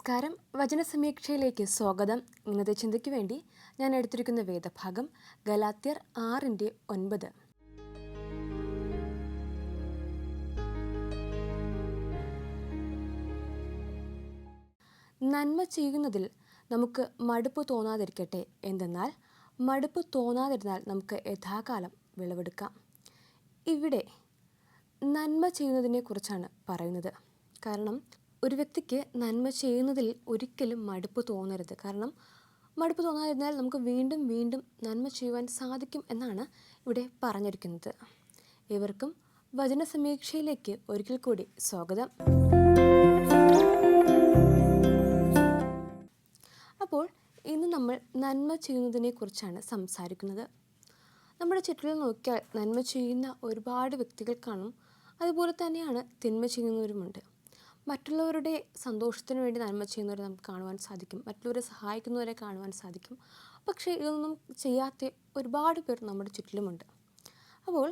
നമസ്കാരം. വചനസമീക്ഷയിലേക്ക് സ്വാഗതം. ഇന്നത്തെ ചിന്തയ്ക്ക് വേണ്ടി ഞാൻ എടുത്തിരിക്കുന്ന വേദഭാഗം ഗലാത്യർ 6:9. നന്മ ചെയ്യുന്നതിൽ നമുക്ക് മടുപ്പ് തോന്നാതിരിക്കട്ടെ. എന്തെന്നാൽ മടുപ്പ് തോന്നാതിരുന്നാൽ നമുക്ക് യഥാകാലം വിളവെടുക്കാം. ഇവിടെ നന്മ ചെയ്യുന്നതിനെ കുറിച്ചാണ് പറയുന്നത്. കാരണം ഒരു വ്യക്തിക്ക് നന്മ ചെയ്യുന്നതിൽ ഒരിക്കലും മടുപ്പ് തോന്നരുത്. കാരണം മടുപ്പ് തോന്നാതിരുന്നാൽ നമുക്ക് വീണ്ടും വീണ്ടും നന്മ ചെയ്യുവാൻ സാധിക്കും എന്നാണ് ഇവിടെ പറഞ്ഞിരിക്കുന്നത്. ഇവർക്കും വചനസമീക്ഷയിലേക്ക് ഒരിക്കൽ കൂടി സ്വാഗതം. അപ്പോൾ ഇന്ന് നമ്മൾ നന്മ ചെയ്യുന്നതിനെ കുറിച്ചാണ് സംസാരിക്കുന്നത്. നമ്മുടെ ചുറ്റിലും നോക്കിയാൽ നന്മ ചെയ്യുന്ന ഒരുപാട് വ്യക്തികൾ കാണും. അതുപോലെ തന്നെയാണ് തിന്മ ചെയ്യുന്നവരുമുണ്ട്. മറ്റുള്ളവരുടെ സന്തോഷത്തിന് വേണ്ടി നന്മ ചെയ്യുന്നവരെ നമുക്ക് കാണുവാൻ സാധിക്കും. മറ്റുള്ളവരെ സഹായിക്കുന്നവരെ കാണുവാൻ സാധിക്കും. പക്ഷേ ഇതൊന്നും ചെയ്യാത്ത ഒരുപാട് പേർ നമ്മുടെ ചുറ്റിലുമുണ്ട്. അപ്പോൾ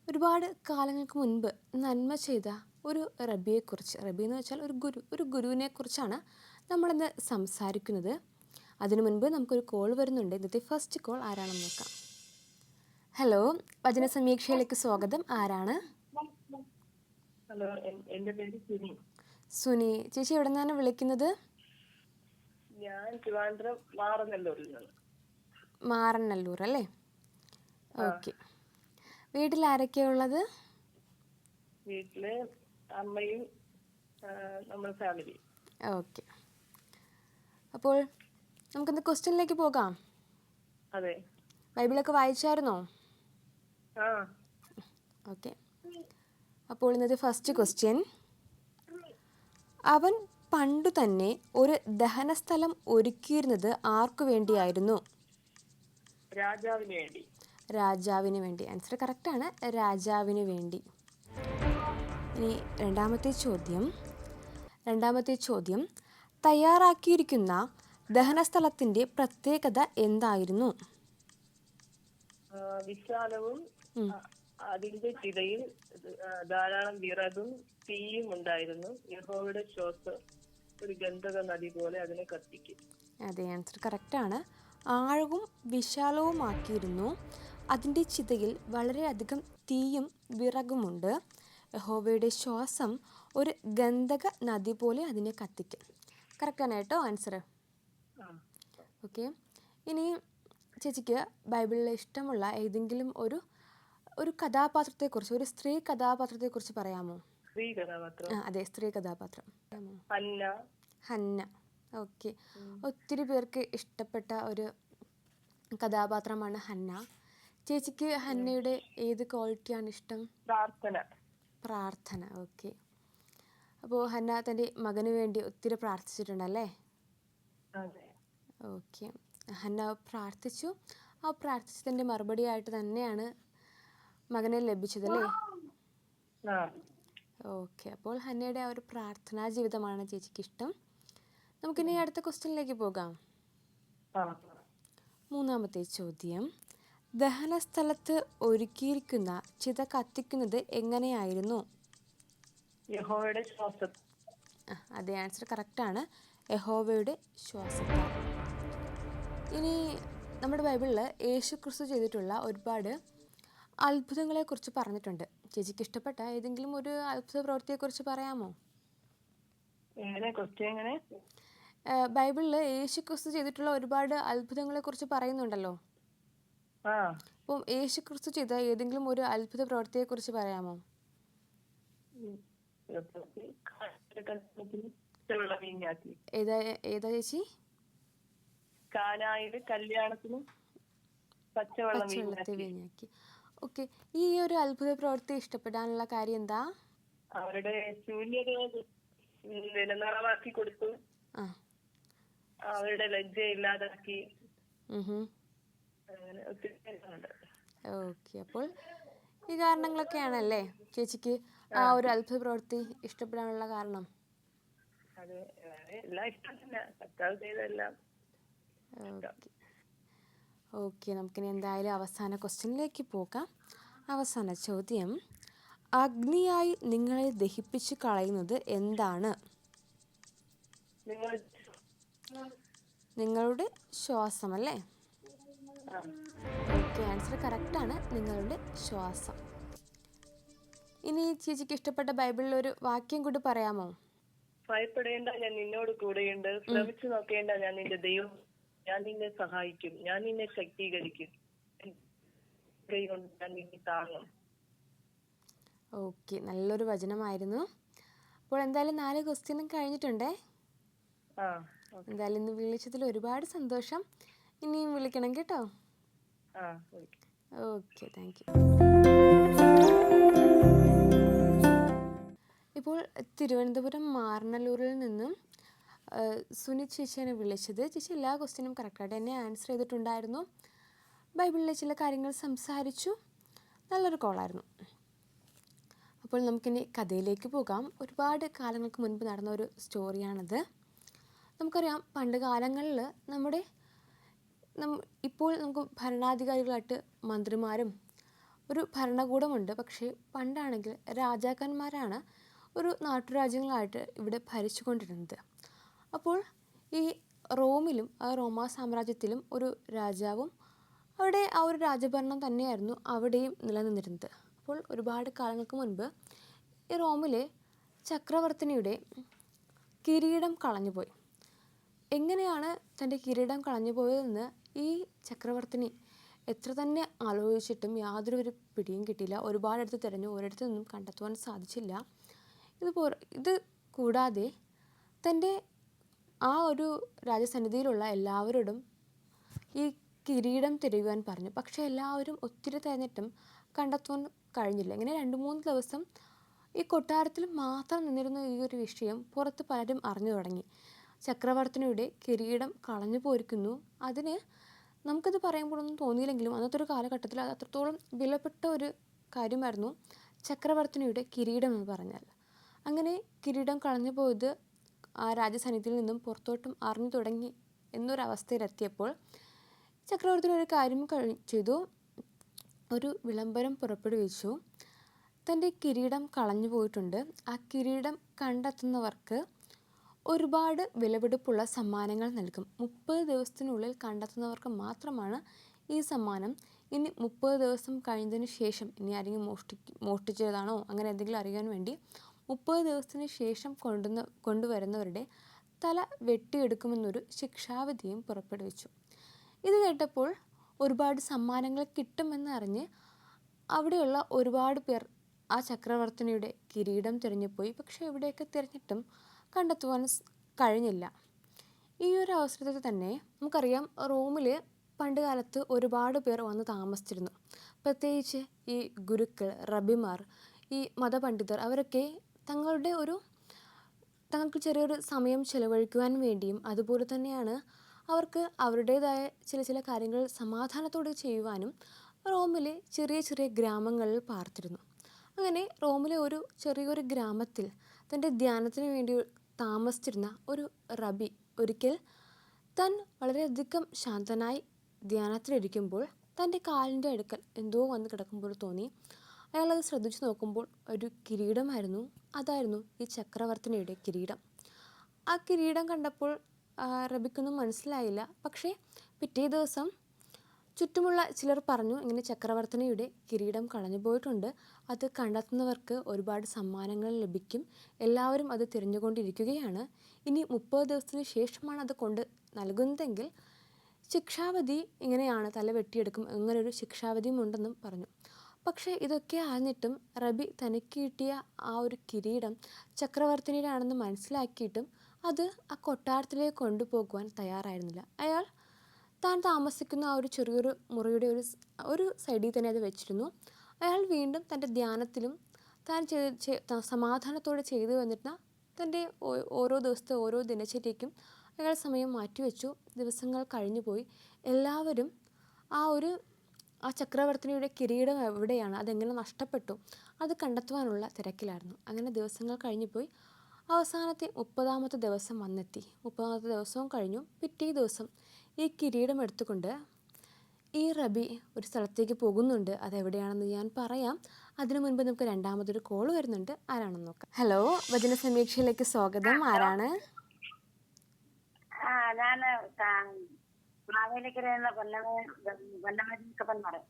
ഒരുപാട് കാലങ്ങൾക്ക് മുൻപ് നന്മ ചെയ്ത ഒരു റബിയെക്കുറിച്ച്, റബി എന്ന് വെച്ചാൽ ഒരു ഗുരുവിനെ കുറിച്ചാണ് നമ്മളിന്ന് സംസാരിക്കുന്നത്. അതിനു മുൻപ് നമുക്കൊരു കോൾ വരുന്നുണ്ട്. ഇന്നത്തെ ഫസ്റ്റ് കോൾ ആരാണെന്ന് നോക്കാം. ഹലോ, വചനസമീക്ഷയിലേക്ക് സ്വാഗതം. ആരാണ്? ഹലോ, എൻ്റെ പേര് സുനി. സുനി ചേച്ചി, എവിടെ നിന്നാണ് വിളിക്കുന്നത്? ഞാൻ ട്രിവാൻഡ്രം മാറനല്ലൂരിൽ നിന്ന്. മാറനല്ലൂർ അല്ലേ? ഓക്കെ. വീട്ടിൽ ആരൊക്കെയാ ഉള്ളത്? വീട്ടില് അമ്മയും നമ്മുടെ ഫാമിലി. ഓക്കെ. അപ്പോൾ നമുക്കിന്ന് ക്വസ്റ്റ്യനിലേക്ക് പോകാം. അതെ. ബൈബിളൊക്കെ വായിച്ചായിരുന്നോ? ആ. ഓക്കെ. അപ്പോൾ ഇന്നത്തെ ഫസ്റ്റ് ക്വസ്റ്റ്യൻ, അവൻ പണ്ടു തന്നെ ഒരു ദഹനസ്ഥലം ഒരുക്കിയിരുന്നത് ആർക്കു വേണ്ടിയായിരുന്നു? രാജാവിന് വേണ്ടി. രാജാവിന് വേണ്ടി. ആൻസർ കറക്റ്റാണ്, രാജാവിന് വേണ്ടി. ഇനി രണ്ടാമത്തെ ചോദ്യം, തയ്യാറാക്കിയിരിക്കുന്ന ദഹനസ്ഥലത്തിൻ്റെ പ്രത്യേകത എന്തായിരുന്നു? വിശാലവും അതിന്റെ ചിതയിൽ ധാരാളം വിറകും തീയും ഉണ്ടായിരുന്നു. യഹോവയുടെ ശ്വാസം ഒരു ഗന്ധക നദി പോലെ അതിനെ കത്തിക്കും. അതെ, ആൻസർ കറക്റ്റാണ്. ആഴവും വിശാലവുമാക്കിയിരുന്നു. അതിൻ്റെ ചിതയിൽ വളരെയധികം തീയും വിറകുമുണ്ട്. യഹോവയുടെ ശ്വാസം ഒരു ഗന്ധക നദി പോലെ അതിനെ കത്തിക്കും. കറക്റ്റാണ് കേട്ടോ ആൻസർ. ഓക്കെ. ഇനി ചേച്ചിക്ക് ബൈബിളിൽ ഇഷ്ടമുള്ള ഏതെങ്കിലും ഒരു കഥാപാത്രത്തെക്കുറിച്ച്, ഒരു സ്ത്രീ കഥാപാത്രത്തെക്കുറിച്ച് പറയാമോ? അതെ, സ്ത്രീ കഥാപാത്രം. ഹന്ന. ഓക്കെ. ഒത്തിരി പേർക്ക് ഇഷ്ടപ്പെട്ട ഒരു കഥാപാത്രമാണ് ഹന്ന. ചേച്ചിക്ക് ഹന്നയുടെ ഏത് ക്വാളിറ്റിയാണ് ഇഷ്ടം? പ്രാർത്ഥന. ഓക്കെ. അപ്പോൾ ഹന്ന തൻ്റെ മകന് വേണ്ടി ഒത്തിരി പ്രാർത്ഥിച്ചിട്ടുണ്ടല്ലേ? ഓക്കെ. ഹന്ന പ്രാർത്ഥിച്ചു. ആ പ്രാർത്ഥിച്ചതിൻ്റെ മറുപടിയായിട്ട് തന്നെയാണ് മകനെ ലഭിച്ചതല്ലേ? ഓക്കെ. അപ്പോൾ ഹന്നയുടെ ആ ഒരു പ്രാർത്ഥനാ ജീവിതമാണ് ചേച്ചിക്ക് ഇഷ്ടം. നമുക്കിനി അടുത്ത ക്വസ്റ്റ്യനിലേക്ക് പോകാം. മൂന്നാമത്തെ ചോദ്യം, ദഹനസ്ഥലത്ത് ഒരുക്കിയിരിക്കുന്ന ചിത കത്തിക്കുന്നത് എങ്ങനെയായിരുന്നു? യഹോവയുടെ ശ്വാസം. അതെ, ആൻസർ കറക്റ്റാണ്, യഹോവയുടെ ശ്വാസത്താൽ. ഇനി നമ്മുടെ ബൈബിളിൽ യേശു ക്രിസ്തു ചെയ്തിട്ടുള്ള ഒരുപാട് അത്ഭുതങ്ങളെക്കുറിച്ച് പറഞ്ഞിട്ടുണ്ട്. ചേച്ചിക്ക് ഇഷ്ടപ്പെട്ട ഏതെങ്കിലും ഒരു അത്ഭുത പ്രവൃത്തിയെക്കുറിച്ച് പറയാമോ? ബൈബിളിൽ യേശു ക്രിസ്തു ചെയ്തിട്ടുള്ള ഒരുപാട് അത്ഭുതങ്ങളെക്കുറിച്ച് പറയുന്നുണ്ടല്ലോ. അപ്പം യേശു ക്രിസ്തു ചെയ്ത ഏതെങ്കിലും ഒരു അത്ഭുത പ്രവൃത്തിയെക്കുറിച്ച് പറയാമോ? ഏതാ ചേച്ചി? കാനായിലെ കല്യാണത്തിന് പച്ചവെള്ളത്തെ വീഞ്ഞാക്കി. ഓക്കെ. ഈ ഒരു അത്ഭുത പ്രവൃത്തി ഇഷ്ടപ്പെടാനുള്ള കാര്യം എന്താ? അവരുടെ ശൂന്യത നിലനിറവാക്കി കൊടുത്തു. അവരുടെ ലജ്ജ ഇല്ലാതാക്കി. ഓക്കെ. അപ്പോൾ ഈ കാരണങ്ങളൊക്കെയാണല്ലേ ചേച്ചിക്ക് ആ ഒരു അത്ഭുത പ്രവൃത്തി ഇഷ്ടപ്പെടാനുള്ള കാരണം? അതെ, എല്ലാം ഇഷ്ടം തന്നെ. കർത്താവ് ചെയ്തെല്ലാം. ഓക്കെ. നമുക്കിനി എന്തായാലും അവസാന ക്വസ്റ്റ്യനിലേക്ക് പോകാം. അവസാന ചോദ്യം, അഗ്നിയായി നിങ്ങളെ ദഹിപ്പിച്ച് കളയുന്നത് എന്താണ്? നിങ്ങൾ നിങ്ങളുടെ ശ്വാസം അല്ലേ? ആ ഓക്കെ, ആൻസർ കറക്റ്റാണ്, നിങ്ങളുടെ ശ്വാസം. ഇനി ചേച്ചിക്ക് ഇഷ്ടപ്പെട്ട ബൈബിളിൽ ഒരു വാക്യം കൂടി പറയാമോ? ഭയപ്പെടേണ്ട, ഞാൻ നിന്നോട് കൂടെയുണ്ട്. ശ്രമിച്ചു നോക്കേണ്ട, ഞാൻ നിന്റെ ദൈവം. ഞാൻ നിന്നെ സഹായിക്കും, ഞാൻ നിന്നെ ശക്തീകരിക്കും, കൈ കൊണ്ട് ഞാൻ നിന്നെ താങ്ങും. ഓക്കെ, നല്ലൊരു വചനമായിരുന്നു. അപ്പോൾ എന്തായാലും 4 ക്വസ്റ്റ്യനും കഴിഞ്ഞിട്ടുണ്ടേ. ആ എന്തായാലും ഇന്ന് വിളിച്ചതിൽ ഒരുപാട് സന്തോഷം. ഇനിയും വിളിക്കണം കേട്ടോ. ആ ഓക്കെ, താങ്ക് യു. ഇപ്പോൾ തിരുവനന്തപുരം മാറനല്ലൂരിൽ നിന്നും സുനി ചേച്ചിയാണ് വിളിച്ചത്. ചേച്ചി എല്ലാ ക്വസ്റ്റ്യനും കറക്റ്റായിട്ട് തന്നെ ആൻസർ ചെയ്തിട്ടുണ്ടായിരുന്നു. ബൈബിളിലെ ചില കാര്യങ്ങൾ സംസാരിച്ചു. നല്ലൊരു കോളായിരുന്നു. അപ്പോൾ നമുക്കിനി കഥയിലേക്ക് പോകാം. ഒരുപാട് കാലങ്ങൾക്ക് മുൻപ് നടന്ന ഒരു സ്റ്റോറിയാണത്. നമുക്കറിയാം, പണ്ട് കാലങ്ങളിൽ ഇപ്പോൾ നമുക്ക് ഭരണാധികാരികളായിട്ട് മന്ത്രിമാരും ഒരു ഭരണകൂടമുണ്ട്. പക്ഷേ പണ്ടാണെങ്കിൽ രാജാക്കന്മാരാണ് ഒരു നാട്ടുരാജ്യങ്ങളായിട്ട് ഇവിടെ ഭരിച്ചുകൊണ്ടിരുന്നത്. അപ്പോൾ ഈ റോമിലും റോമാ സാമ്രാജ്യത്തിലും ഒരു രാജാവും അവിടെ ആ ഒരു രാജഭരണം തന്നെയായിരുന്നു അവിടെയും നിലനിന്നിരുന്നത്. അപ്പോൾ ഒരുപാട് കാലങ്ങൾക്ക് മുൻപ് ഈ റോമിലെ ചക്രവർത്തിനിയുടെ കിരീടം കളഞ്ഞുപോയി. എങ്ങനെയാണ് തൻ്റെ കിരീടം കളഞ്ഞു പോയതെന്ന് ഈ ചക്രവർത്തിനി എത്ര തന്നെ ആലോചിച്ചിട്ടും യാതൊരു പിടിയും കിട്ടിയില്ല. ഒരുപാടിടത്ത് തിരഞ്ഞു, ഒരിടത്തു നിന്നും കണ്ടെത്തുവാൻ സാധിച്ചില്ല. ഇത് കൂടാതെ തൻ്റെ ആ ഒരു രാജസന്നിധിയിലുള്ള എല്ലാവരോടും ഈ കിരീടം തിരയുവാൻ പറഞ്ഞു. പക്ഷേ എല്ലാവരും ഒത്തിരി തിരഞ്ഞിട്ടും കണ്ടെത്തുവാൻ കഴിഞ്ഞില്ല. ഇങ്ങനെ 2-3 ദിവസം ഈ കൊട്ടാരത്തിൽ മാത്രം നിന്നിരുന്ന ഈ ഒരു വിഷയം പുറത്ത് പലരും അറിഞ്ഞു തുടങ്ങി. ചക്രവർത്തിനിയുടെ കിരീടം കളഞ്ഞു പോയിരിക്കുന്നു. അതിന് നമുക്കത് പറയുമ്പോഴൊന്നും തോന്നിയില്ലെങ്കിലും അന്നത്തെ ഒരു കാലഘട്ടത്തിൽ അത് അത്രത്തോളം വിലപ്പെട്ട ഒരു കാര്യമായിരുന്നു ചക്രവർത്തിനിയുടെ കിരീടം എന്ന് പറഞ്ഞാൽ. അങ്ങനെ കിരീടം കളഞ്ഞു പോയത് ആ രാജസന്നിധിയിൽ നിന്നും പുറത്തോട്ടും അറിഞ്ഞു തുടങ്ങി എന്നൊരവസ്ഥയിലെത്തിയപ്പോൾ ചക്രവർത്തി ഒരു കാര്യം ചെയ്തു. ഒരു വിളംബരം പുറപ്പെടുവിച്ചു. തൻ്റെ കിരീടം കളഞ്ഞു പോയിട്ടുണ്ട്, ആ കിരീടം കണ്ടെത്തുന്നവർക്ക് ഒരുപാട് വിലപിടിപ്പുള്ള സമ്മാനങ്ങൾ നൽകും. 30 ദിവസത്തിനുള്ളിൽ കണ്ടെത്തുന്നവർക്ക് മാത്രമാണ് ഈ സമ്മാനം. ഇനി 30 ദിവസം കഴിഞ്ഞതിന് ശേഷം ഇനി ആരെങ്കിലും മോഷ്ടിച്ചതാണോ അങ്ങനെ എന്തെങ്കിലും അറിയാൻ വേണ്ടി 30 ദിവസത്തിന് ശേഷം കൊണ്ടുവരുന്നവരുടെ തല വെട്ടിയെടുക്കുമെന്നൊരു ശിക്ഷാവിധിയും പുറപ്പെടുവിച്ചു. ഇത് കേട്ടപ്പോൾ ഒരുപാട് സമ്മാനങ്ങൾ കിട്ടുമെന്നറിഞ്ഞ് അവിടെയുള്ള ഒരുപാട് പേർ ആ ചക്രവർത്തിനിയുടെ കിരീടം തിരഞ്ഞുപോയി. പക്ഷേ എവിടെയൊക്കെ തിരഞ്ഞിട്ടും കണ്ടെത്തുവാൻ കഴിഞ്ഞില്ല. ഈ ഒരു അവസരത്തിൽ തന്നെ നമുക്കറിയാം, റോമിൽ പണ്ട് കാലത്ത് ഒരുപാട് പേർ വന്ന് താമസിച്ചിരുന്നു. പ്രത്യേകിച്ച് ഈ ഗുരുക്കൾ, റബിമാർ, ഈ മതപണ്ഡിതർ, അവരൊക്കെ തങ്ങൾക്ക് ചെറിയൊരു സമയം ചെലവഴിക്കുവാൻ വേണ്ടിയും അതുപോലെ തന്നെയാണ് അവർക്ക് അവരുടേതായ ചില കാര്യങ്ങൾ സമാധാനത്തോടെ ചെയ്യുവാനും റോമിലെ ചെറിയ ചെറിയ ഗ്രാമങ്ങളിൽ പാർത്തിരുന്നു. അങ്ങനെ റോമിലെ ഒരു ചെറിയൊരു ഗ്രാമത്തിൽ തൻ്റെ ധ്യാനത്തിന് വേണ്ടി താമസിച്ചിരുന്ന ഒരു റബി ഒരിക്കൽ താൻ വളരെയധികം ശാന്തനായി ധ്യാനത്തിലിരിക്കുമ്പോൾ തൻ്റെ കാലിൻ്റെ അടുക്കൽ എന്തോ വന്ന് കിടക്കുമ്പോൾ തോന്നി. അയാളത് ശ്രദ്ധിച്ചു നോക്കുമ്പോൾ ഒരു കിരീടമായിരുന്നു. അതായിരുന്നു ഈ ചക്രവർത്തിനിയുടെ കിരീടം. ആ കിരീടം കണ്ടപ്പോൾ റബിക്കൊന്നും മനസ്സിലായില്ല. പക്ഷേ പിറ്റേ ദിവസം ചുറ്റുമുള്ള ചിലർ പറഞ്ഞു, ഇങ്ങനെ ചക്രവർത്തിനിയുടെ കിരീടം കളഞ്ഞു പോയിട്ടുണ്ട്, അത് കണ്ടെത്തുന്നവർക്ക് ഒരുപാട് സമ്മാനങ്ങൾ ലഭിക്കും, എല്ലാവരും അത് തിരഞ്ഞുകൊണ്ടിരിക്കുകയാണ്, ഇനി 30 ദിവസത്തിന് ശേഷമാണ് അത് കൊണ്ട് നൽകുന്നതെങ്കിൽ ശിക്ഷാവിധി ഇങ്ങനെയാണ്, തല വെട്ടിയെടുക്കും, അങ്ങനൊരു ശിക്ഷാവിധിയും ഉണ്ടെന്നും പറഞ്ഞു. പക്ഷേ ഇതൊക്കെ അറിഞ്ഞിട്ടും റബി തനിക്ക് കിട്ടിയ ആ ഒരു കിരീടം ചക്രവർത്തിനിയുടെയാണെന്ന് മനസ്സിലാക്കിയിട്ടും അത് ആ കൊട്ടാരത്തിലേക്ക് കൊണ്ടുപോകുവാൻ തയ്യാറായിരുന്നില്ല. അയാൾ താൻ താമസിക്കുന്ന ആ ഒരു ചെറിയൊരു മുറിയുടെ ഒരു സൈഡിൽ തന്നെ അത് വെച്ചിരുന്നു. അയാൾ വീണ്ടും തൻ്റെ ധ്യാനത്തിലും താൻ സമാധാനത്തോടെ ചെയ്തു വന്നിരുന്ന തൻ്റെ ഓരോ ദിവസത്തെ ഓരോ ദിനചര്യയ്ക്കും അയാൾ സമയം മാറ്റിവെച്ചു. ദിവസങ്ങൾ കഴിഞ്ഞുപോയി. എല്ലാവരും ആ ചക്രവർത്തിനിയുടെ കിരീടം എവിടെയാണ്, അതെങ്ങനെ നഷ്ടപ്പെട്ടു, അത് കണ്ടെത്തുവാനുള്ള തിരക്കിലായിരുന്നു. അങ്ങനെ ദിവസങ്ങൾ കഴിഞ്ഞുപോയി. അവസാനത്തെ 30-ാമത്തെ ദിവസം വന്നെത്തി. 30-ാമത്തെ ദിവസവും കഴിഞ്ഞു. പിറ്റേ ദിവസം ഈ കിരീടം എടുത്തുകൊണ്ട് ഈ റബി ഒരു സ്ഥലത്തേക്ക് പോകുന്നുണ്ട്. അതെവിടെയാണെന്ന് ഞാൻ പറയാം. അതിനു മുൻപ് നമുക്ക് രണ്ടാമതൊരു കോൾ വരുന്നുണ്ട്. ആരാണെന്ന് നോക്കാം. ഹലോ, വചന സമീക്ഷയിലേക്ക് സ്വാഗതം. ആരാണ്? ആ ഞാന് മാവേലിക്കരയിൽ നിന്ന് പൊന്നമ്മക്കപ്പൻ പറയും.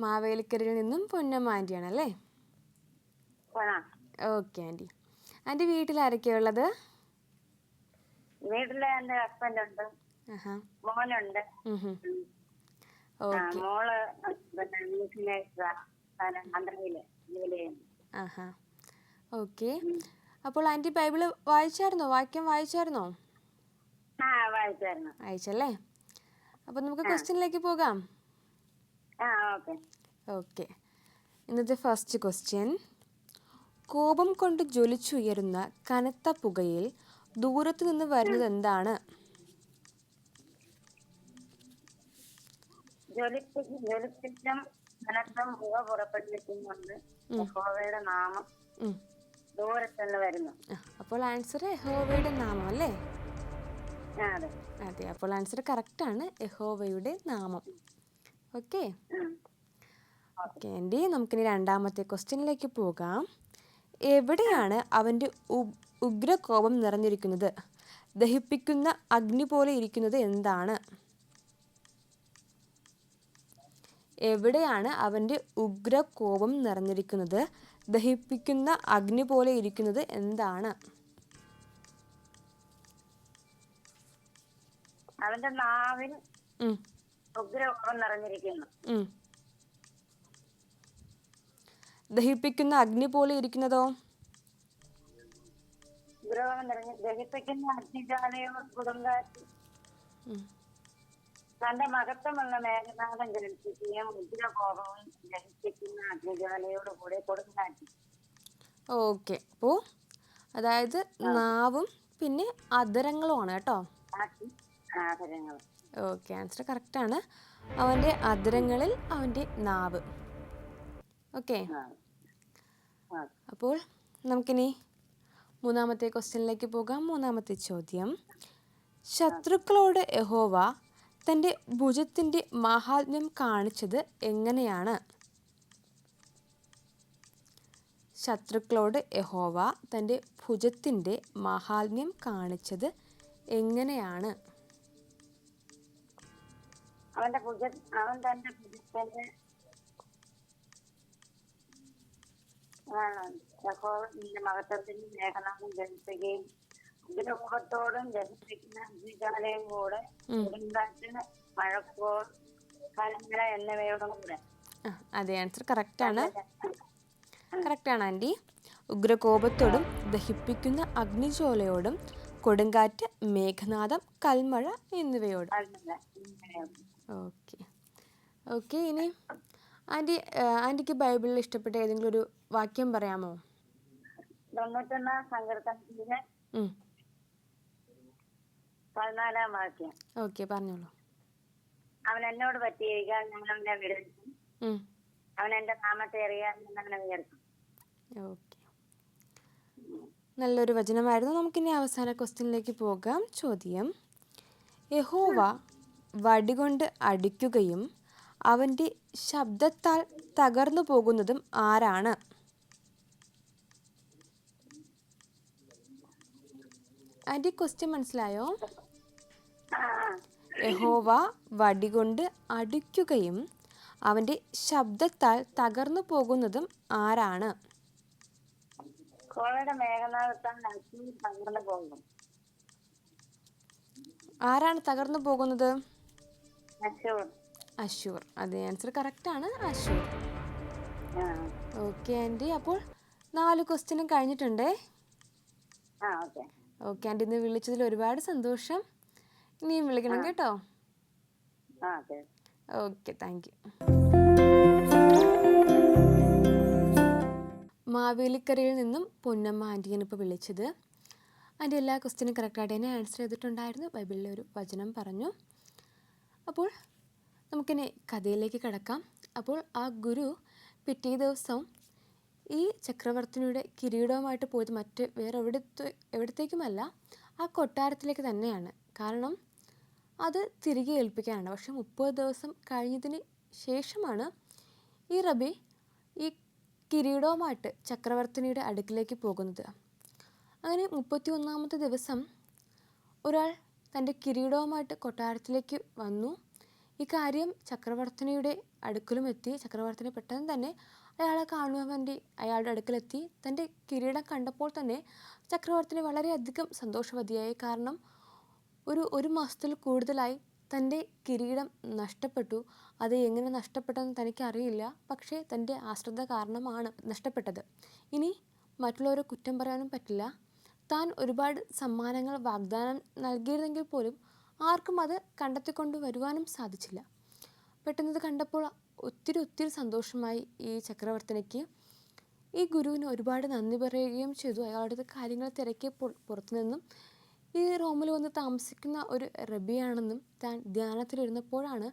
മാവേലിക്കരയിൽ നിന്നും പൊന്നമ്മ ആൻറ്റിയാണ് അല്ലേ? ആ ഓക്കെ ആൻറ്റി. ആൻറ്റി വീട്ടിൽ ആരൊക്കെയാണ് ഉള്ളത്? വീട്ടില് എന്റെ ഹസ്ബൻഡ് ഉണ്ട്, ആഹാ. മോനുണ്ട്. ഓക്കെ. മോള് വീട്ടിലെ ആന്ധ്രയില് ജോലി ചെയ്യുന്നു. ആഹാ. ഓക്കെ. അപ്പോൾ ആൻറ്റി ബൈബിള് വായിച്ചായിരുന്നോ? വായിച്ചായിരുന്നോ? ആ വായിച്ചായിരുന്നു. വായിച്ചല്ലേ? അപ്പോൾ നമുക്ക് ക്വസ്റ്റ്യനിലേക്ക് പോകാം. ആ ഓക്കെ. ഓക്കെ. ഇന്നത്തെ ഫസ്റ്റ് ക്വസ്റ്റ്യൻ. കോപം കൊണ്ട് ജ്വലിച്ചുയരുന്ന കനത്ത പുകയിൽ ദൂരത്തു നിന്ന് വരുന്നത് എന്താണ്? ജ്വലിപ്പിച്ചും കനത്തം പുക പുറപ്പെടുവിക്കുന്നുണ്ട് യഹോവയുടെ നാമം ദൂരത്തുനിന്ന് വരുന്നു. അപ്പോൾ ആൻസർ യഹോവയുടെ നാമം അല്ലേ? അതെ. അതെ, അപ്പോൾ ആൻസർ കറക്റ്റാണ്, യഹോവയുടെ നാമം. ഓക്കെ. ഓക്കെ ആൻറ്റി, നമുക്കിനി രണ്ടാമത്തെ ക്വസ്റ്റ്യനിലേക്ക് പോകാം. എവിടെയാണ് അവൻ്റെ ഉഗ്രകോപം നിറഞ്ഞിരിക്കുന്നത്? ദഹിപ്പിക്കുന്ന അഗ്നി പോലെ ഇരിക്കുന്നത് എന്താണ്? എവിടെയാണ് അവൻ്റെ ഉഗ്രകോപം നിറഞ്ഞിരിക്കുന്നത്? ദഹിപ്പിക്കുന്ന അഗ്നി പോലെ ഇരിക്കുന്നത് എന്താണ്? അവന്റെ നാവിൽ ഉഗ്രകോപം നിറഞ്ഞിരിക്കുന്നു. ദഹിപ്പിക്കുന്ന അഗ്നി പോലെ ഇരിക്കുന്നതോ? ദഹിപ്പിക്കുന്ന അഗ്നിജാലയോ കൊടുങ്കാറ്റ് തന്റെ മഹത്വമുള്ള മേഘനാഥം ജ്വലിപ്പിക്കുകയും ഉഗ്രകോപവും ദഹിപ്പിക്കുന്ന അഗ്നിജാലയോട് കൂടെ കൊടുങ്കാറ്റ്. ഓക്കെ. അപ്പോൾ അതായത് നാവും പിന്നെ അധരങ്ങളുമാണ് കേട്ടോ. ഓക്കെ, ആൻസർ കറക്റ്റാണ്. അവൻ്റെ അധരങ്ങളിൽ അവൻ്റെ നാവ്. ഓക്കെ. അപ്പോൾ നമുക്കിനി മൂന്നാമത്തെ ക്വസ്റ്റ്യനിലേക്ക് പോകാം. മൂന്നാമത്തെ ചോദ്യം. ശത്രുക്കളോട് യഹോവ തൻ്റെ ഭുജത്തിൻ്റെ മാഹാത്മ്യം കാണിച്ചത് എങ്ങനെയാണ്? ശത്രുക്കളോട് യഹോവ തൻ്റെ ഭുജത്തിൻ്റെ മാഹാത്മ്യം കാണിച്ചത് എങ്ങനെയാണ്? അവൻ തന്റെ ഭുജത്തിന്റെ മഹത്വത്തിന്റെ മേഘനാഥം ജനിപ്പിക്കുകയും ഉഗ്രകോപത്തോടും ജനിപ്പിക്കുന്ന അഗ്നിജാലയും കൂടെ കൊടുങ്കാറ്റ് മഴക്കോൾ കലങ്ങര എന്നിവയോടും കൂടെ. അതെ, ആൻസർ കറക്റ്റാണ്. ആൻറ്റി. ഉഗ്രകോപത്തോടും ദഹിപ്പിക്കുന്ന അഗ്നിജ്വാലയോടും കൊടുങ്കാറ്റ് മേഘനാഥം കൽമഴ എന്നിവയോടും. ഓക്കെ. ഓക്കെ, ഇനി ആൻറ്റിക്ക് ബൈബിളിൽ ഇഷ്ടപ്പെട്ട ഏതെങ്കിലും ഒരു വാക്യം പറയാമോ? 91 സങ്കീർത്തനത്തിലെ 14 വാക്യം. ഓക്കെ, പറഞ്ഞോളൂ. അവൻ എന്നോട് പറ്റിയിരിക്കാൻ ഞാൻ അവനെ വിടുവിക്കും, അവൻ എന്റെ നാമത്തെ അറിയാൻ ഞാൻ അവനെ ഉയർത്തും. ഓക്കെ, നല്ലൊരു വചനമായിരുന്നു. നമുക്കിനി അവസാന ക്വസ്റ്റ്യനിലേക്ക് പോകാം. ചോദ്യം. യഹോവ വടികൊണ്ട് അടിക്കുകയും അവൻ്റെ ശബ്ദത്താൽ തകർന്നു പോകുന്നതും ആരാണ്? ആൻറ്റി, ക്വസ്റ്റ്യൻ മനസ്സിലായോ? യഹോവ വടികൊണ്ട് അടിക്കുകയും അവൻ്റെ ശബ്ദത്താൽ തകർന്നു പോകുന്നതും ആരാണ്? ആരാണ് തകർന്നു പോകുന്നത്? അശൂർ. അതെ, ആൻസർ കറക്റ്റാണ്, അശൂർ. ഓക്കെ ആൻറ്റി, അപ്പോൾ 4 ക്വസ്റ്റ്യനും കഴിഞ്ഞിട്ടുണ്ടേ. ഓക്കെ ആൻറ്റി, ഇന്ന് വിളിച്ചതിൽ ഒരുപാട് സന്തോഷം. ഇനിയും വിളിക്കണം കേട്ടോ. Okay, thank you. മാവേലിക്കരയിൽ നിന്നും പൊന്നമ്മ ആൻറ്റിയാണ് ഇപ്പോൾ വിളിച്ചത്. ആൻറ്റി എല്ലാ ക്വസ്റ്റ്യനും കറക്റ്റായിട്ട് തന്നെ ആൻസർ ചെയ്തിട്ടുണ്ടായിരുന്നു. ബൈബിളിലെ ഒരു വചനം പറഞ്ഞു. അപ്പോൾ നമുക്കിനി കഥയിലേക്ക് കിടക്കാം. അപ്പോൾ ആ ഗുരു പിറ്റേ ദിവസം ഈ ചക്രവർത്തിനിയുടെ കിരീടവുമായിട്ട് പോയത് വേറെ എവിടത്തേക്കുമല്ല, ആ കൊട്ടാരത്തിലേക്ക് തന്നെയാണ്. കാരണം അത് തിരികെ ഏൽപ്പിക്കാനാണ്. പക്ഷെ 30 ദിവസം കഴിഞ്ഞതിന് ശേഷമാണ് ഈ റബി ഈ കിരീടവുമായിട്ട് ചക്രവർത്തിനിയുടെ അടുക്കിലേക്ക് പോകുന്നത്. അങ്ങനെ 31-ാമത്തെ ദിവസം ഒരാൾ തൻ്റെ കിരീടവുമായിട്ട് കൊട്ടാരത്തിലേക്ക് വന്നു. ഈ കാര്യം ചക്രവർത്തിനിയുടെ അടുക്കലും എത്തി. ചക്രവർത്തിനി പെട്ടെന്ന് തന്നെ അയാളെ കാണുവാൻ വേണ്ടി അയാളുടെ അടുക്കലെത്തി. തൻ്റെ കിരീടം കണ്ടപ്പോൾ തന്നെ ചക്രവർത്തിനി വളരെയധികം സന്തോഷവതിയായി. കാരണം ഒരു മാസത്തിൽ കൂടുതലായി തൻ്റെ കിരീടം നഷ്ടപ്പെട്ടു. അത് എങ്ങനെ നഷ്ടപ്പെട്ടെന്ന് തനിക്കറിയില്ല. പക്ഷേ തൻ്റെ അശ്രദ്ധ കാരണമാണ് നഷ്ടപ്പെട്ടത്. ഇനി മറ്റുള്ളവരെ കുറ്റം പറയാനും പറ്റില്ല. താൻ ഒരുപാട് സമ്മാനങ്ങൾ വാഗ്ദാനം നൽകിയിരുന്നെങ്കിൽ പോലും ആർക്കും അത് കണ്ടെത്തിക്കൊണ്ട് വരുവാനും സാധിച്ചില്ല. പെട്ടെന്നത് കണ്ടപ്പോൾ ഒത്തിരി സന്തോഷമായി ഈ ചക്രവർത്തിനിക്ക്. ഈ ഗുരുവിന് ഒരുപാട് നന്ദി പറയുകയും ചെയ്തു. അയാളുടെ കാര്യങ്ങൾ തിരക്കിയപ്പോൾ പുറത്തുനിന്നും ഈ റോമിൽ വന്ന് താമസിക്കുന്ന ഒരു റബിയാണെന്നും താൻ ധ്യാനത്തിലിരുന്നപ്പോഴാണ്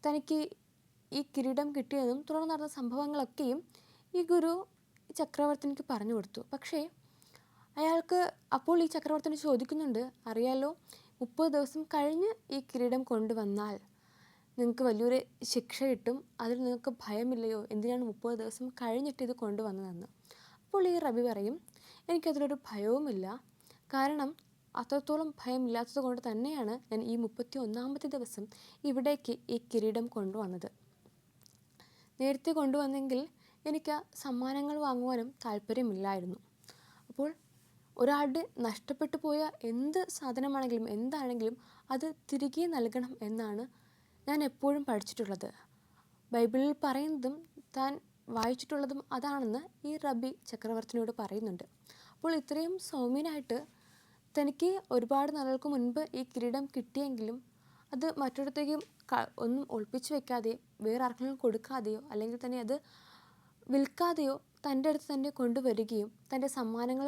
തനിക്ക് ഈ കിരീടം കിട്ടിയതെന്നും തുടർന്ന് നടന്ന സംഭവങ്ങളൊക്കെയും ഈ ഗുരു ചക്രവർത്തിനിക്ക് പറഞ്ഞു കൊടുത്തു. പക്ഷേ അപ്പോൾ ഈ ചക്രവർത്തിനി ചോദിക്കുന്നുണ്ട്, അറിയാലോ 30 ദിവസം കഴിഞ്ഞ് ഈ കിരീടം കൊണ്ടുവന്നാൽ നിങ്ങൾക്ക് വലിയൊരു ശിക്ഷ കിട്ടും. അതിൽ നിങ്ങൾക്ക് ഭയമില്ലയോ? എന്തിനാണ് 30 ദിവസം കഴിഞ്ഞിട്ട് ഇത് കൊണ്ടുവന്നതെന്ന്. അപ്പോൾ ഈ റബി പറയും, എനിക്കതിലൊരു ഭയവുമില്ല. കാരണം അത്രത്തോളം ഭയമില്ലാത്തത് കൊണ്ട് തന്നെയാണ് ഞാൻ ഈ 31ാമത്തെ ദിവസം ഇവിടേക്ക് ഈ കിരീടം കൊണ്ടുവന്നത്. നേരത്തെ കൊണ്ടുവന്നെങ്കിൽ എനിക്ക് സമ്മാനങ്ങൾ വാങ്ങുവാനും താല്പര്യമില്ലായിരുന്നു. അപ്പോൾ ഒരാളുടെ നഷ്ടപ്പെട്ടു പോയ എന്ത് സാധനമാണെങ്കിലും എന്താണെങ്കിലും അത് തിരികെ നൽകണം എന്നാണ് ഞാൻ എപ്പോഴും പഠിച്ചിട്ടുള്ളത്. ബൈബിളിൽ പറയുന്നതും താൻ വായിച്ചിട്ടുള്ളതും അതാണെന്ന് ഈ റബി ചക്രവർത്തിനിയോട് പറയുന്നുണ്ട്. അപ്പോൾ ഇത്രയും സൗമ്യനായിട്ട് തനിക്ക് ഒരുപാട് നാളുകൾക്ക് മുൻപ് ഈ കിരീടം കിട്ടിയെങ്കിലും അത് മറ്റൊരിടത്തേക്കും ഒന്നും ഒളിപ്പിച്ചു വെക്കാതെയോ വേറെ ആർക്കെങ്കിലും കൊടുക്കാതെയോ അല്ലെങ്കിൽ തന്നെ അത് വിൽക്കാതെയോ തൻ്റെ അടുത്ത് തന്നെ കൊണ്ടുവരികയും തൻ്റെ സമ്മാനങ്ങൾ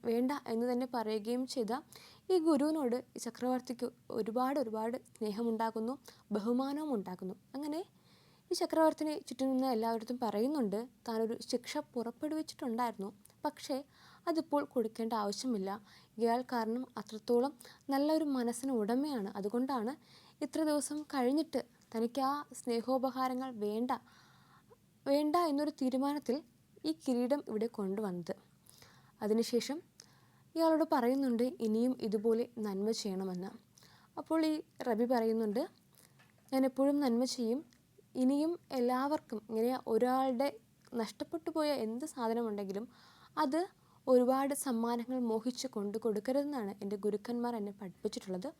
വേണ്ട എന്ന് തന്നെ പറയുകയും ചെയ്ത ഈ ഗുരുവിനോട് ഈ ചക്രവർത്തിക്ക് ഒരുപാട് സ്നേഹമുണ്ടാകുന്നു, ബഹുമാനവും ഉണ്ടാകുന്നു. അങ്ങനെ ഈ ചക്രവർത്തിനെ ചുറ്റും നിന്ന് എല്ലാവരും പറയുന്നുണ്ട്, താനൊരു ശിക്ഷ പുറപ്പെടുവിച്ചിട്ടുണ്ടായിരുന്നു. പക്ഷേ അതിപ്പോൾ കൊടുക്കേണ്ട ആവശ്യമില്ല. ഇയാൾ കാരണം അത്രത്തോളം നല്ലൊരു മനസ്സിന് ഉടമയാണ്. അതുകൊണ്ടാണ് ഇത്ര ദിവസം കഴിഞ്ഞിട്ട് തനിക്ക് ആ സ്നേഹോപഹാരങ്ങൾ വേണ്ട എന്നൊരു തീരുമാനത്തിൽ ഈ കിരീടം ഇവിടെ കൊണ്ടുവന്നത്. അതിനുശേഷം ഇയാളോട് പറയുന്നുണ്ട് ഇനിയും ഇതുപോലെ നന്മ ചെയ്യണമെന്ന്. അപ്പോൾ ഈ റബി പറയുന്നുണ്ട്, ഞാൻ എപ്പോഴും നന്മ ചെയ്യും. ഇനിയും എല്ലാവർക്കും ഇങ്ങനെ ഒരാളുടെ നഷ്ടപ്പെട്ടു പോയ എന്ത് സാധനമുണ്ടെങ്കിലും അത് ഒരുപാട് സമ്മാനങ്ങൾ മോഹിച്ച് കൊടുക്കരുതെന്നാണ് എൻ്റെ ഗുരുക്കന്മാർ എന്നെ പഠിപ്പിച്ചിട്ടുള്ളത്.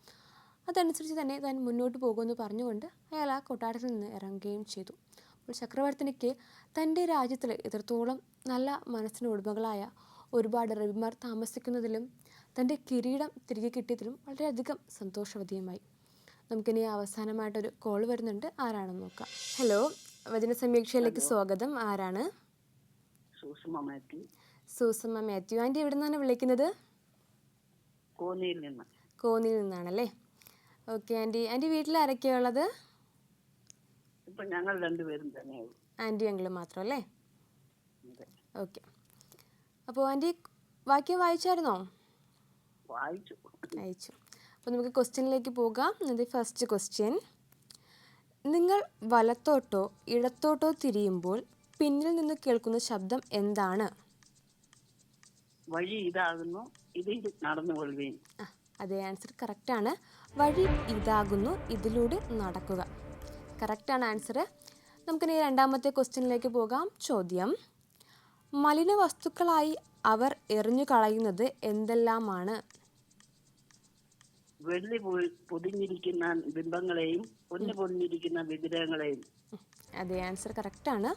അതനുസരിച്ച് തന്നെ താൻ മുന്നോട്ട് പോകുമെന്ന് പറഞ്ഞുകൊണ്ട് അയാൾ ആ കൊട്ടാരത്തിൽ നിന്ന് ഇറങ്ങുകയും ചെയ്തു. അപ്പോൾ ചക്രവർത്തിനിക്ക് തൻ്റെ രാജ്യത്തിൽ ഇത്രത്തോളം നല്ല മനസ്സിന് ഉടമകളായ ഒരുപാട് റബിമാർ താമസിക്കുന്നതിലും തൻ്റെ കിരീടം തിരികെ കിട്ടിയതിലും വളരെയധികം സന്തോഷവതിയുമായി. നമുക്കിനി അവസാനമായിട്ടൊരു കോൾ വരുന്നുണ്ട്. ആരാണെന്ന് നോക്കാം. ഹലോ, വചന സമീക്ഷയിലേക്ക് സ്വാഗതം. ആരാണ്? സൂസമ്മ മാത്യു. ആൻറ്റി എവിടെ നിന്നാണ് വിളിക്കുന്നത്? കോന്നിയിൽ നിന്നാണല്ലേ. ഓക്കെ ആൻറ്റി വീട്ടിൽ ആരൊക്കെയാണ് ഉള്ളത്? ഞങ്ങൾ രണ്ടുപേരും തന്നെ. ആൻറ്റി ഞങ്ങൾ മാത്രമല്ലേ? ഓക്കെ. അപ്പോൾ ആൻറ്റി വാക്യം വായിച്ചായിരുന്നോ? വായിച്ചു. അപ്പോൾ നമുക്ക് ക്വസ്റ്റ്യനിലേക്ക് പോകാം. എൻ്റെ ഫസ്റ്റ് ക്വസ്റ്റ്യൻ, നിങ്ങൾ വലത്തോട്ടോ ഇടത്തോട്ടോ തിരിയുമ്പോൾ പിന്നിൽ നിന്ന് കേൾക്കുന്ന ശബ്ദം എന്താണ്? വഴി ഇതാകുന്നു, ഇതിൽ നടന്നുകൊള്ളുകയും. അതേ, ആൻസർ കറക്റ്റാണ്. വഴി ഇതാകുന്നു, ഇതിലൂടെ നടക്കുക. കറക്റ്റാണ് ആൻസർ. നമുക്കിനി രണ്ടാമത്തെ ക്വസ്റ്റ്യനിലേക്ക് പോകാം. ചോദ്യം, മലിന വസ്തുക്കളായി അവർ എറിഞ്ഞു കളയുന്നത് എന്തെല്ലാമാണ്? വെള്ളി പൊതിഞ്ഞിരിക്കുന്ന ബിംബങ്ങളെയും പൊന്നു പൊതിഞ്ഞിരിക്കുന്ന വിഗ്രഹങ്ങളെയും. അതേ, ആൻസർ കറക്റ്റാണ്.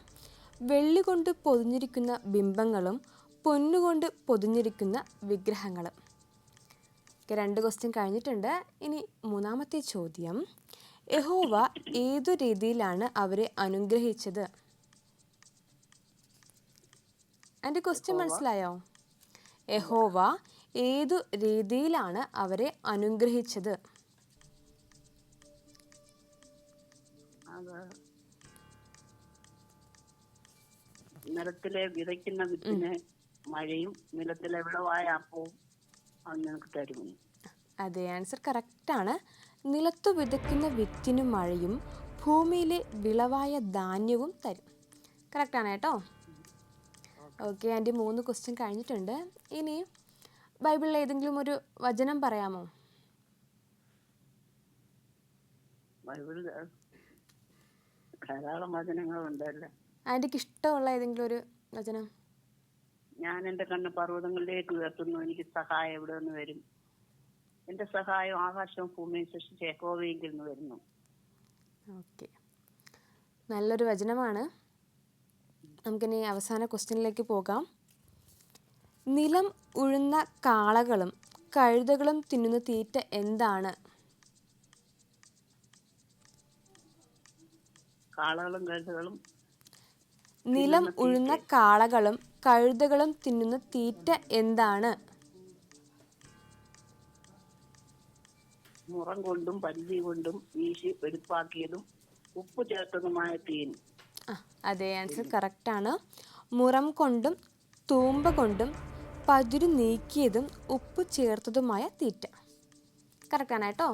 വെള്ളി കൊണ്ട് പൊതിഞ്ഞിരിക്കുന്ന ബിംബങ്ങളും പൊന്നുകൊണ്ട് പൊതിഞ്ഞിരിക്കുന്ന വിഗ്രഹങ്ങളും. രണ്ട് ക്വസ്റ്റ്യൻ കഴിഞ്ഞിട്ടുണ്ട്. ഇനി മൂന്നാമത്തെ ചോദ്യം, യഹോവ ഏതു രീതിയിലാണ് അവരെ അനുഗ്രഹിച്ചത്? എൻ്റെ ക്വസ്റ്റ്യൻ മനസ്സിലായോ? യഹോവ ഏതു രീതിയിലാണ് അവരെ അനുഗ്രഹിച്ചത്? നിലത്തിലെ വിതയ്ക്കുന്ന വിത്തിന് മഴയും നിലത്തിലെ വിളവായ അപ്പവും നിനക്ക് തരുന്നു. അതെ, ആൻസർ കറക്റ്റാണ്. നിലത്തു വിതയ്ക്കുന്ന വിത്തിനു മഴയും ഭൂമിയിലെ വിളവായ ധാന്യവും തരും. കറക്റ്റാണ് കേട്ടോ. ഓക്കെ ആൻറ്റി, 3 ക്വസ്റ്റ്യൻ കഴിഞ്ഞിട്ടുണ്ട്. ഇനി ബൈബിളിൽ ഏതെങ്കിലും ഒരു വചനം പറയാമോ? ബൈബിളിൽ ധാരാളം വചനങ്ങളുണ്ടല്ലോ. ആൻറ്റിക്ക് ഇഷ്ടമുള്ള ഏതെങ്കിലും ഒരു വചനം? ഞാൻ എൻ്റെ കണ്ണ് പർവ്വതങ്ങളിലേക്ക് ഉയർത്തുന്നു, എനിക്ക് സഹായം എവിടെ നിന്ന് വരും? എന്റെ സഹായം ആകാശവും ഭൂമിയും സൃഷ്ടിച്ച യഹോവയിൽ നിന്ന് വരുന്നു. ഓക്കെ, നല്ലൊരു വചനമാണ്. നമുക്കിനി അവസാന ക്വസ്റ്റ്യനിലേക്ക് പോകാം. നിലം ഉഴുന്ന കാളകളും കഴുതകളും തിന്നുന്ന തീറ്റ എന്താണ്? കാളകളും കഴുതകളും നിലം ഉഴുന്ന കാളകളും കഴുതകളും തിന്നുന്ന തീറ്റ എന്താണ്? മുറം കൊണ്ടും പല്ലി കൊണ്ടും വീശി വെടുപ്പാക്കിയതും ഉപ്പ് ചേർത്തതുമായ തീൻ. അതേ, ആൻസർ കറക്റ്റാണ്. മുറം കൊണ്ടും തൂമ്പ കൊണ്ടും പതിരു നീക്കിയതും ഉപ്പ് ചേർത്തതുമായ തീറ്റ. കറക്റ്റാണ് കേട്ടോ.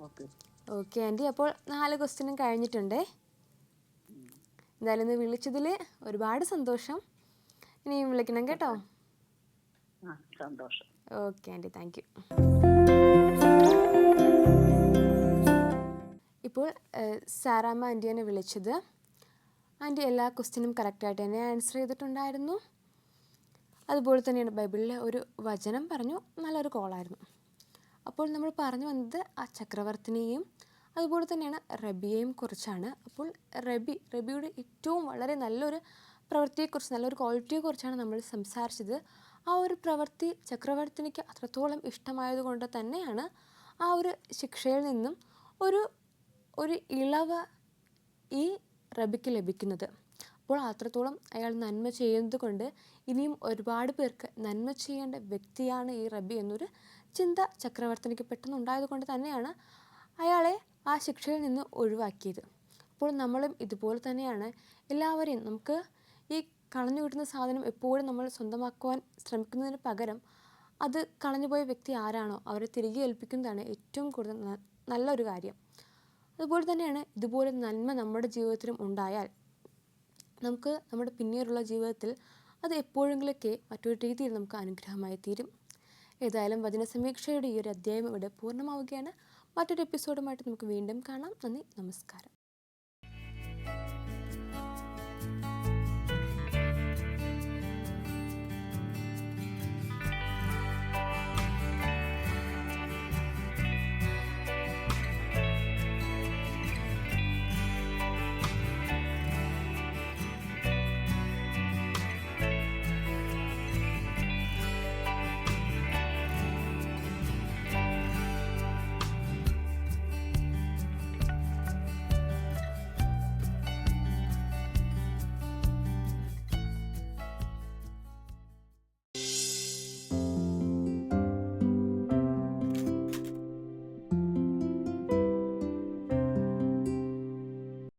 ഓക്കെ ഓക്കെ ആൻറ്റി, അപ്പോൾ 4 ക്വസ്റ്റ്യനും കഴിഞ്ഞിട്ടുണ്ടേ. എന്തായാലും ഇന്ന് വിളിച്ചതിൽ ഒരുപാട് സന്തോഷം. ഇനിയും വിളിക്കണം കേട്ടോ. സന്തോഷം. Okay aunty, thank you. ഇപ്പോൾ സാറാമ്മ ആൻറ്റിയാണ് വിളിച്ചത്. ആൻറ്റി എല്ലാ ക്വസ്റ്റ്യനും കറക്റ്റായിട്ട് തന്നെ ആൻസർ ചെയ്തിട്ടുണ്ടായിരുന്നു. അതുപോലെ തന്നെയാണ് ബൈബിളിലെ ഒരു വചനം പറഞ്ഞു. നല്ലൊരു കോളായിരുന്നു. അപ്പോൾ നമ്മൾ പറഞ്ഞു വന്നത് ആ ചക്രവർത്തിനെയും അതുപോലെ തന്നെയാണ് റബിയെയും കുറിച്ചാണ്. അപ്പോൾ റബിയുടെ ഏറ്റവും വളരെ നല്ലൊരു പ്രവൃത്തിയെക്കുറിച്ച്, നല്ലൊരു ക്വാളിറ്റിയെക്കുറിച്ചാണ് നമ്മൾ സംസാരിച്ചത്. ആ ഒരു പ്രവൃത്തി ചക്രവർത്തിനിക്ക് അത്രത്തോളം ഇഷ്ടമായതുകൊണ്ട് തന്നെയാണ് ആ ഒരു ശിക്ഷയിൽ നിന്നും ഒരു ഇളവ് ഈ റബിക്ക് ലഭിക്കുന്നത്. അപ്പോൾ അത്രത്തോളം അയാൾ നന്മ ചെയ്യുന്നത് കൊണ്ട് ഇനിയും ഒരുപാട് പേർക്ക് നന്മ ചെയ്യേണ്ട വ്യക്തിയാണ് ഈ റബി എന്നൊരു ചിന്ത ചക്രവർത്തിനിക്ക് പെട്ടെന്നുണ്ടായത് കൊണ്ട് തന്നെയാണ് അയാളെ ആ ശിക്ഷയിൽ നിന്ന് ഒഴിവാക്കിയത്. അപ്പോൾ നമ്മളും ഇതുപോലെ തന്നെയാണ്. എല്ലാവരെയും നമുക്ക് ഈ കളഞ്ഞു കിട്ടുന്ന സാധനം എപ്പോഴും നമ്മൾ സ്വന്തമാക്കുവാൻ ശ്രമിക്കുന്നതിന് പകരം അത് കളഞ്ഞുപോയ വ്യക്തി ആരാണോ അവരെ തിരികെ ഏൽപ്പിക്കുന്നതാണ് ഏറ്റവും കൂടുതൽ നല്ലൊരു കാര്യം. അതുപോലെ തന്നെയാണ് ഇതുപോലെ നന്മ നമ്മുടെ ജീവിതത്തിലും ഉണ്ടായാൽ നമുക്ക് നമ്മുടെ പിന്നീടുള്ള ജീവിതത്തിൽ അത് എപ്പോഴെങ്കിലൊക്കെ മറ്റൊരു രീതിയിൽ നമുക്ക് അനുഗ്രഹമായി തീരും. ഏതായാലും വചനസമീക്ഷയുടെ ഈ ഒരു അധ്യായം ഇവിടെ പൂർണ്ണമാവുകയാണ്. മറ്റൊരു എപ്പിസോഡുമായിട്ട് നമുക്ക് വീണ്ടും കാണാം. നന്ദി, നമസ്കാരം.